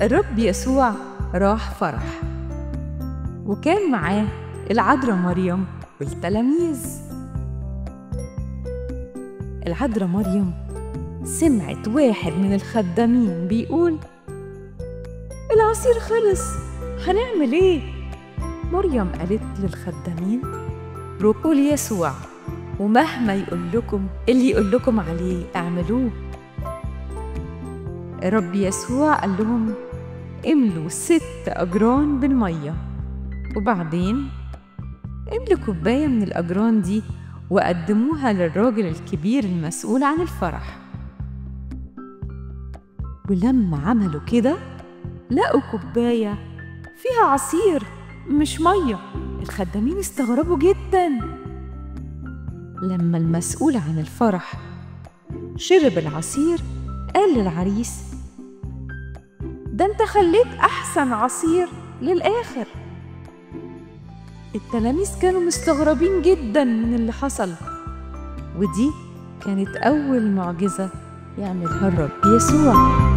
الرب يسوع راح فرح، وكان معاه العذراء مريم والتلاميذ. العذراء مريم سمعت واحد من الخدامين بيقول: العصير خلص، هنعمل ايه؟ مريم قالت للخدامين: روحوا ليسوع، ومهما اللي يقول لكم عليه اعملوه. الرب يسوع قال لهم: املوا 6 أجران بالمية، وبعدين املوا كوباية من الأجران دي وقدموها للراجل الكبير المسؤول عن الفرح. ولما عملوا كده لقوا كوباية فيها عصير مش مية. الخدامين استغربوا جدا. لما المسؤول عن الفرح شرب العصير قال للعريس: ده انت خليت أحسن عصير للآخر. التلاميذ كانوا مستغربين جدا من اللي حصل، ودي كانت أول معجزة يعملها الرب يسوع.